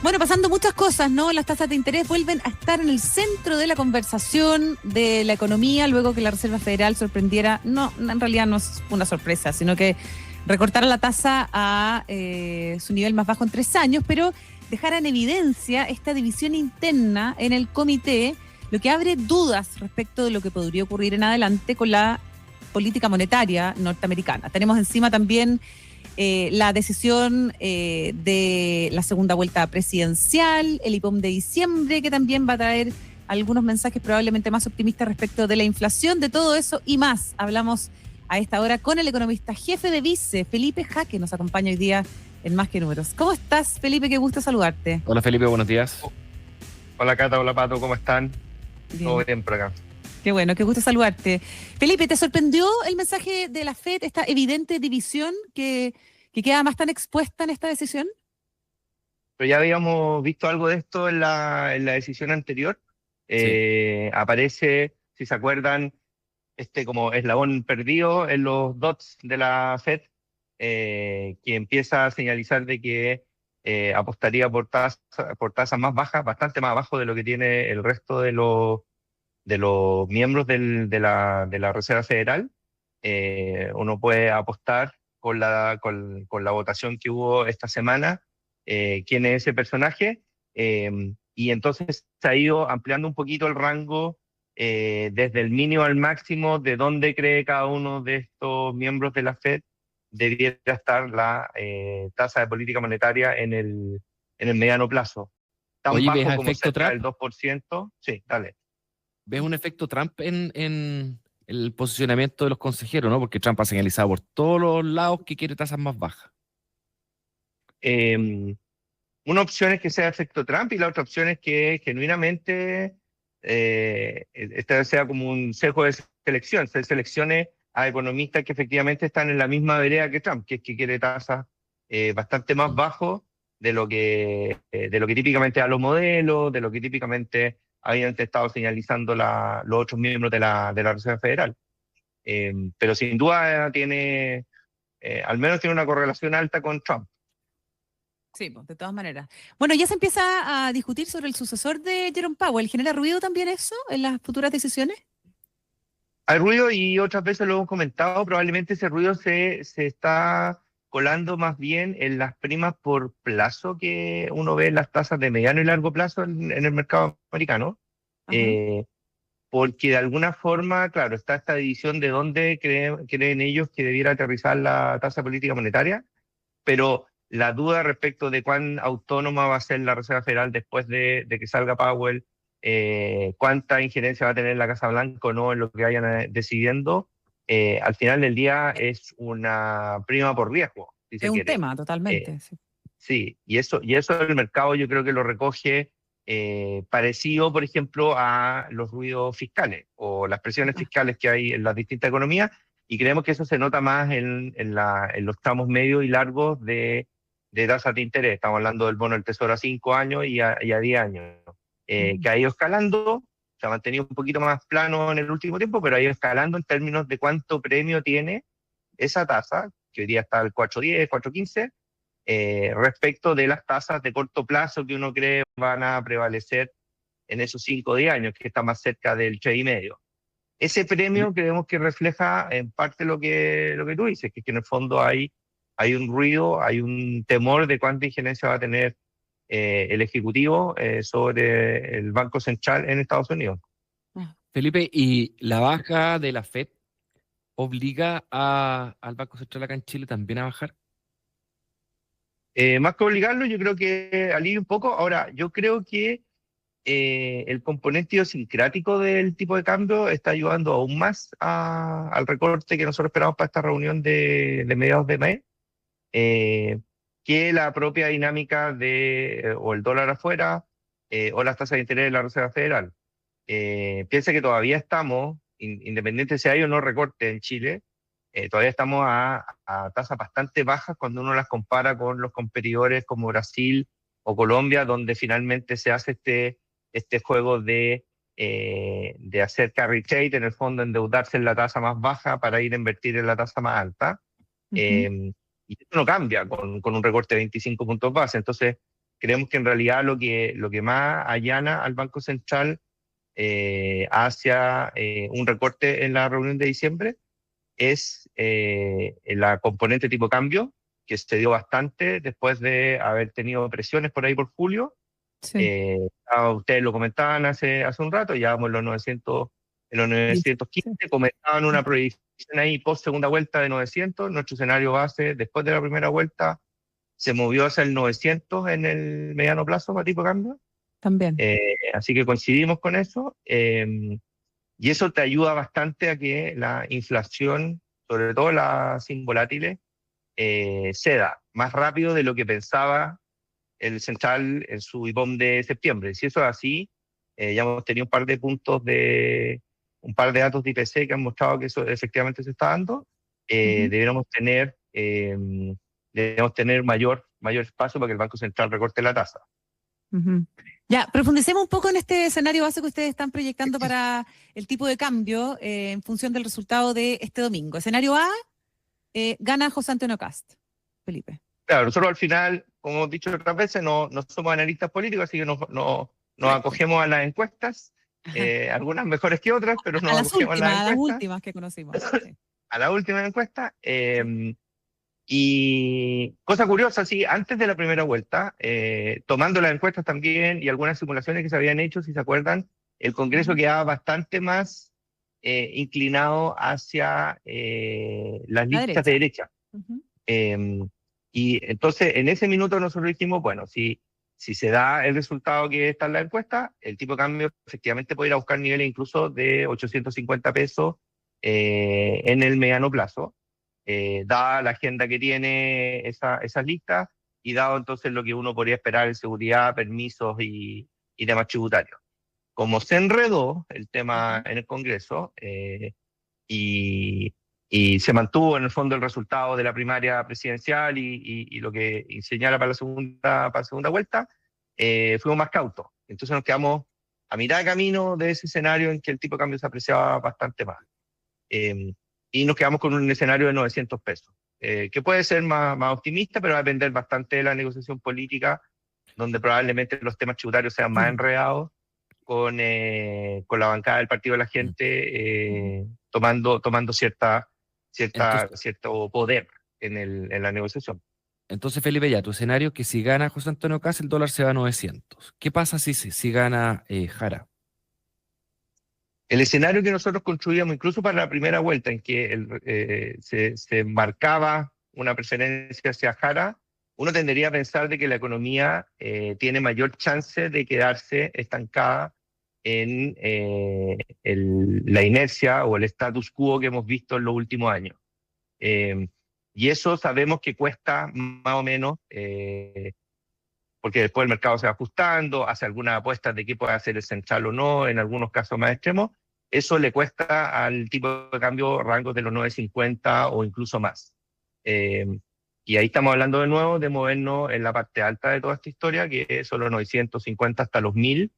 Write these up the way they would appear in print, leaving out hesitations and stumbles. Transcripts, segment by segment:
Bueno, pasando muchas cosas, ¿no? Las tasas de interés vuelven a estar en el centro de la conversación de la economía, luego que la Reserva Federal sorprendiera, no, en realidad no es una sorpresa, sino que recortara la tasa a su nivel más bajo en 3 años, pero dejara en evidencia esta división interna en el comité, lo que abre dudas respecto de lo que podría ocurrir en adelante con la política monetaria norteamericana. Tenemos encima también la decisión de la segunda vuelta presidencial, el IPOM de diciembre, que también va a traer algunos mensajes probablemente más optimistas respecto de la inflación, de todo eso y más. Hablamos a esta hora con el economista jefe de Vice, Felipe Jaque, nos acompaña hoy día en Más que Números. ¿Cómo estás, Felipe? Qué gusto saludarte. Hola Felipe, buenos días. Hola Cata, hola Pato, ¿cómo están? Bien. Todo bien por acá. Qué bueno, qué gusto saludarte. Felipe, ¿te sorprendió el mensaje de la FED, esta evidente división que queda más tan expuesta en esta decisión? Pero ya habíamos visto algo de esto en la decisión anterior. Sí. Aparece, si se acuerdan, como eslabón perdido en los dots de la FED, que empieza a señalizar de que apostaría por tasas más bajas, bastante más abajo de lo que tiene el resto de los miembros de la Reserva Federal. Uno puede apostar con la votación que hubo esta semana, quién es ese personaje, y entonces se ha ido ampliando un poquito el rango desde el mínimo al máximo de dónde cree cada uno de estos miembros de la FED debiera estar la tasa de política monetaria en el mediano plazo. Tan Oye, ¿ves bajo a como efecto cerca Trump? del 2%. Sí, dale. ¿Ves un efecto Trump en el posicionamiento de los consejeros, no? Porque Trump ha señalizado por todos los lados que quiere tasas más bajas. Eh, Una opción es que sea efecto Trump y la otra opción es que genuinamente esta sea como un sesgo de selección, se seleccione a economistas que efectivamente están en la misma vereda que Trump, que es que quiere tasas bastante más bajos de lo que típicamente a los modelos, de lo que típicamente habían estado señalizando los otros miembros de la Reserva Federal. Pero sin duda al menos tiene una correlación alta con Trump. Sí, pues, de todas maneras. Bueno, ya se empieza a discutir sobre el sucesor de Jerome Powell. ¿Genera ruido también eso en las futuras decisiones? Hay ruido y otras veces lo hemos comentado, probablemente ese ruido se está colando más bien en las primas por plazo que uno ve en las tasas de mediano y largo plazo en el mercado americano, Ajá. eh, porque de alguna forma, claro, está esta división de dónde creen ellos que debiera aterrizar la tasa política monetaria, pero la duda respecto de cuán autónoma va a ser la Reserva Federal después de que salga Powell, cuánta injerencia va a tener la Casa Blanca o no en lo que vayan decidiendo, al final del día es una prima por riesgo, si Es se un quiere. tema, Eh, totalmente. Sí. sí, y eso el mercado yo creo que lo recoge parecido, por ejemplo, a los ruidos fiscales o las presiones Ah, fiscales que hay en las distintas economías, y creemos que eso se nota más en los tramos medios y largos de tasas de interés. Estamos hablando del bono del Tesoro a 5 años y a 10 años, ujú. que ha ido escalando, se ha mantenido un poquito más plano en el último tiempo, pero ha ido escalando en términos de cuánto premio tiene esa tasa, que hoy día está al 4.10, 4.15, respecto de las tasas de corto plazo que uno cree van a prevalecer en esos 5 o 10 años, que está más cerca del 3,5. Ese Feli- premio creemos que refleja en parte lo que tú dices, que en el fondo hay un ruido, hay un temor de cuánta injerencia va a tener el Ejecutivo sobre el Banco Central en Estados Unidos. Ah. Felipe, ¿y la baja de la Fed obliga al Banco Central acá en Chile también a bajar? Más que obligarlo, yo creo que alivia un poco. Ahora, yo creo que el componente idiosincrático del tipo de cambio está ayudando aún más al recorte que nosotros esperamos para esta reunión de mediados de mes, eh, que la propia dinámica o el dólar afuera, o las tasas de interés de la Reserva Federal. Piensa que todavía estamos, independiente si hay o no recorte en Chile, todavía estamos a tasas bastante bajas cuando uno las compara con los competidores como Brasil o Colombia, donde finalmente se hace este juego de hacer carry trade, en el fondo endeudarse en la tasa más baja para ir a invertir en la tasa más alta. Ujú. Eh, y esto no cambia con un recorte de 25 puntos base. Entonces, creemos que en realidad lo que más allana al Banco Central hacia un recorte en la reunión de diciembre es la componente tipo cambio, que se dio bastante después de haber tenido presiones por ahí por julio. Sí. Ustedes lo comentaban hace un rato, ya vamos en los 900, en los 915, Sí. comentaban una proyección ahí post segunda vuelta de 900, nuestro escenario base después de la primera vuelta se movió hacia el 900 en el mediano plazo para tipo cambio. También. Así que coincidimos con eso. Y eso te ayuda bastante a que la inflación, sobre todo las sin volátiles, ceda más rápido de lo que pensaba el central en su IPOM de septiembre. Si eso es así, ya hemos tenido un par de datos de IPC que han mostrado que eso efectivamente se está dando. Deberíamos tener mayor espacio para que el Banco Central recorte la tasa. Ya, profundicemos un poco en este escenario base que ustedes están proyectando para el tipo de cambio en función del resultado de este domingo. Escenario A, gana José Antonio Kast. Felipe. Claro, nosotros al final, como hemos dicho otras veces, no somos analistas políticos, así que nos acogemos a las encuestas, algunas mejores que otras, pero nos acogemos a las encuestas. A las últimas que conocimos. Sí. A la última encuesta. Y cosa curiosa, sí, antes de la primera vuelta, tomando las encuestas también y algunas simulaciones que se habían hecho, si se acuerdan, el Congreso quedaba bastante más inclinado hacia las listas de derecha. Y entonces en ese minuto nosotros dijimos, bueno, si se da el resultado que está en la encuesta, el tipo de cambio efectivamente puede ir a buscar niveles incluso de 850 pesos en el mediano plazo. Dada la agenda que tiene esa lista y dado entonces lo que uno podría esperar en seguridad, permisos y temas tributarios. Como se enredó el tema en el Congreso y se mantuvo en el fondo el resultado de la primaria presidencial y lo que señala para la segunda vuelta, fuimos más cautos. Entonces nos quedamos a mitad de camino de ese escenario en que el tipo de cambio se apreciaba bastante más. Y nos quedamos con un escenario de 900 pesos, que puede ser más optimista, pero va a depender bastante de la negociación política, donde probablemente los temas tributarios sean más enredados con la bancada del Partido de la Gente tomando cierto poder en la negociación. Entonces, Felipe, ya tu escenario que si gana José Antonio Kast, el dólar se va a 900. ¿Qué pasa si gana Jara? El escenario que nosotros construíamos incluso para la primera vuelta, en que se marcaba una preferencia hacia Jara, uno tendería a pensar de que la economía tiene mayor chance de quedarse estancada en la inercia o el status quo que hemos visto en los últimos años. Y eso sabemos que cuesta más o menos, porque después el mercado se va ajustando, hace algunas apuestas de qué puede hacer el central o no, en algunos casos más extremos. Eso le cuesta al tipo de cambio rangos de los 9.50 o incluso más. Y ahí estamos hablando de nuevo de movernos en la parte alta de toda esta historia, que son los 950 hasta los 1.000.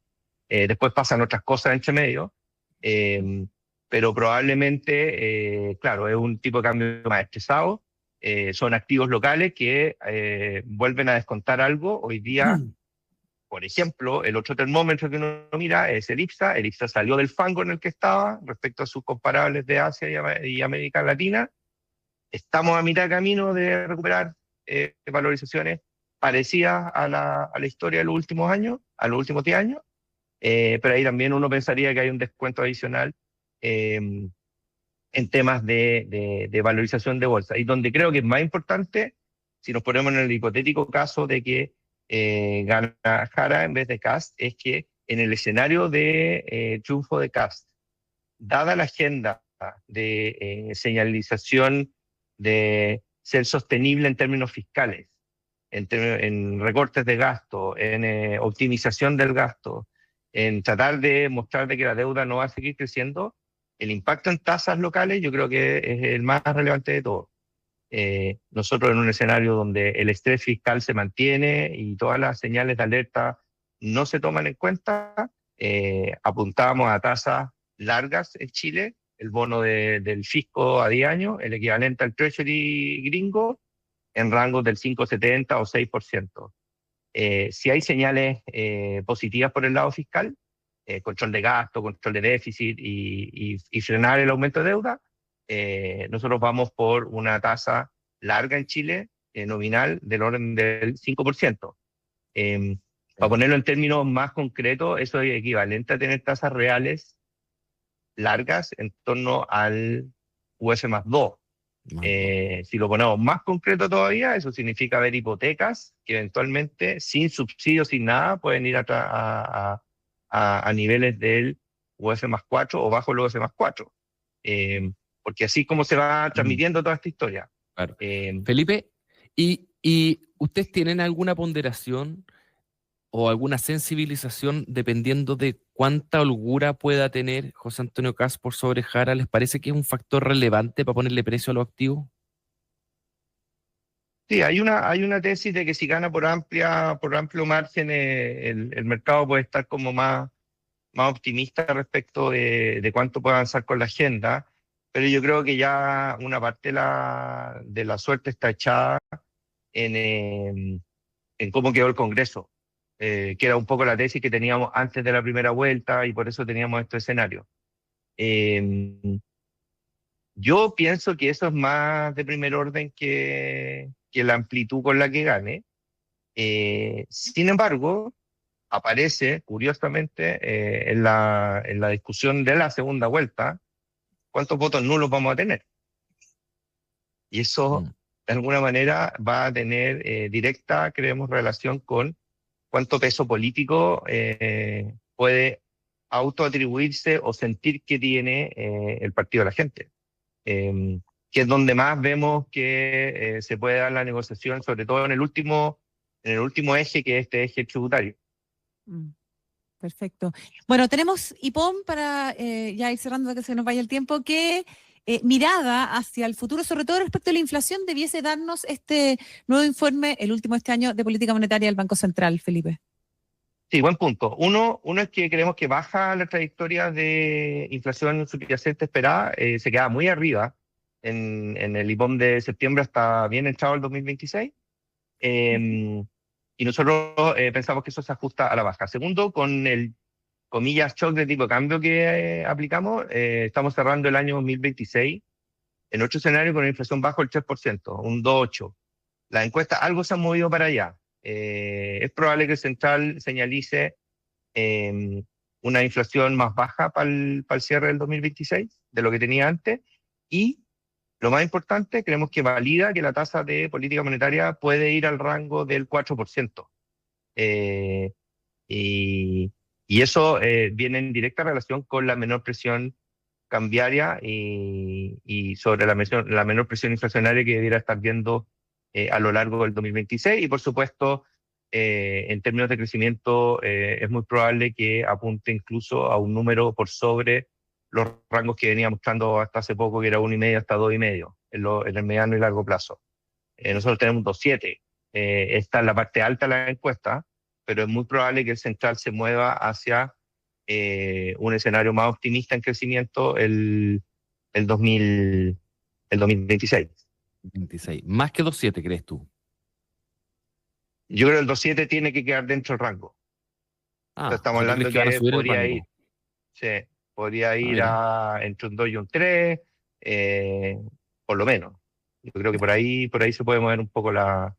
Después pasan otras cosas entre medio. Pero probablemente, claro, es un tipo de cambio más estresado. Son activos locales que vuelven a descontar algo. Hoy día, por ejemplo, el otro termómetro que uno mira es el IPSA. El IPSA salió del fango en el que estaba respecto a sus comparables de Asia y América Latina. Estamos a mitad de camino de recuperar valorizaciones parecidas a la historia de los últimos años, a los últimos 10 años. Pero ahí también uno pensaría que hay un descuento adicional en temas de valorización de bolsa. Y donde creo que es más importante, si nos ponemos en el hipotético caso de que gana Jara en vez de Kast, es que en el escenario de triunfo de Kast, dada la agenda de señalización de ser sostenible en términos fiscales, en recortes de gasto, en optimización del gasto, en tratar de mostrar de que la deuda no va a seguir creciendo, el impacto en tasas locales yo creo que es el más relevante de todo. Nosotros en un escenario donde el estrés fiscal se mantiene y todas las señales de alerta no se toman en cuenta, apuntábamos a tasas largas en Chile, el bono del fisco a 10 años, el equivalente al Treasury gringo, en rangos del 5,70 o 6%. Si hay señales positivas por el lado fiscal, control de gasto, control de déficit y frenar el aumento de deuda, nosotros vamos por una tasa larga en Chile, nominal, del orden del 5%. Para ponerlo en términos más concretos, eso es equivalente a tener tasas reales largas en torno al UF más 2. Si lo ponemos más concreto todavía, eso significa ver hipotecas que eventualmente, sin subsidios, sin nada, pueden ir a niveles del UF más 4 o bajo el UF más 4. Porque así es como se va transmitiendo toda esta historia. Claro. Felipe, ¿y ustedes tienen alguna ponderación o alguna sensibilización dependiendo de cuánta holgura pueda tener José Antonio Kast por sobre Jara? ¿Les parece que es un factor relevante para ponerle precio a los activos? Sí, hay una tesis de que si gana por amplio margen, el mercado puede estar como más optimista respecto de cuánto puede avanzar con la agenda, pero yo creo que ya una parte de la suerte está echada en cómo quedó el Congreso, que era un poco la tesis que teníamos antes de la primera vuelta y por eso teníamos este escenario. Yo pienso que eso es más de primer orden que la amplitud con la que gane. Sin embargo, aparece, curiosamente, en la discusión de la segunda vuelta, cuántos votos nulos vamos a tener. Y eso, de alguna manera, va a tener directa, creemos, relación con cuánto peso político puede autoatribuirse o sentir que tiene el partido de la gente. Que es donde más vemos que se puede dar la negociación, sobre todo en el último eje, que es este eje tributario. Perfecto. Bueno, tenemos IPOM para ya ir cerrando, que se nos vaya el tiempo. ¿Qué mirada hacia el futuro, sobre todo respecto a la inflación, debiese darnos este nuevo informe, el último este año, de política monetaria del Banco Central, Felipe? Sí, buen punto. Uno es que creemos que baja la trayectoria de inflación subyacente esperada, se queda muy arriba en el IPOM de septiembre hasta bien entrado el 2026. Y nosotros pensamos que eso se ajusta a la baja. Segundo, con el, comillas, shock de tipo de cambio que aplicamos, estamos cerrando el año 2026 en otro escenario con una inflación bajo el 3%, un 2,8%. Las encuestas algo se han movido para allá. Es probable que el Central señalice una inflación más baja para el cierre del 2026 de lo que tenía antes, y lo más importante, creemos que valida que la tasa de política monetaria puede ir al rango del 4%. Y eso viene en directa relación con la menor presión cambiaria y sobre la menor presión inflacionaria que debiera estar viendo a lo largo del 2026. Y por supuesto, en términos de crecimiento, es muy probable que apunte incluso a un número por sobre los rangos que venía mostrando hasta hace poco, que era 1,5 hasta 2,5 en el mediano y largo plazo. Nosotros tenemos 2,7. Está en la parte alta de la encuesta, pero es muy probable que el Central se mueva hacia un escenario más optimista en crecimiento el 2026. 26. Más que 2,7, ¿crees tú? Yo creo que el 2,7 tiene que quedar dentro del rango. Estamos hablando que podría ir, sí, podría ir a entre un 2 y un 3, por lo menos. Yo creo que por ahí se puede mover un poco la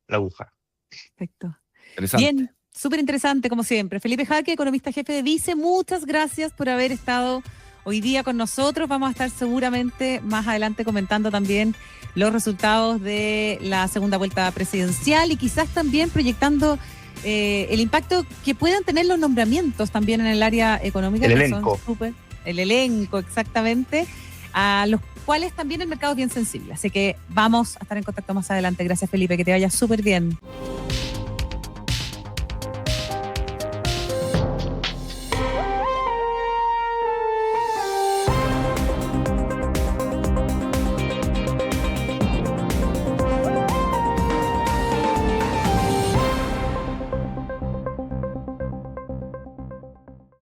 aguja. Perfecto. Interesante. Bien, súper interesante como siempre. Felipe Jaque, economista jefe de Vice, muchas gracias por haber estado hoy día con nosotros. Vamos a estar seguramente más adelante comentando también los resultados de la segunda vuelta presidencial y quizás también proyectando el impacto que puedan tener los nombramientos también en el área económica. El elenco. El elenco, exactamente, a los cuales también el mercado es bien sensible. Así que vamos a estar en contacto más adelante. Gracias, Felipe, que te vaya súper bien.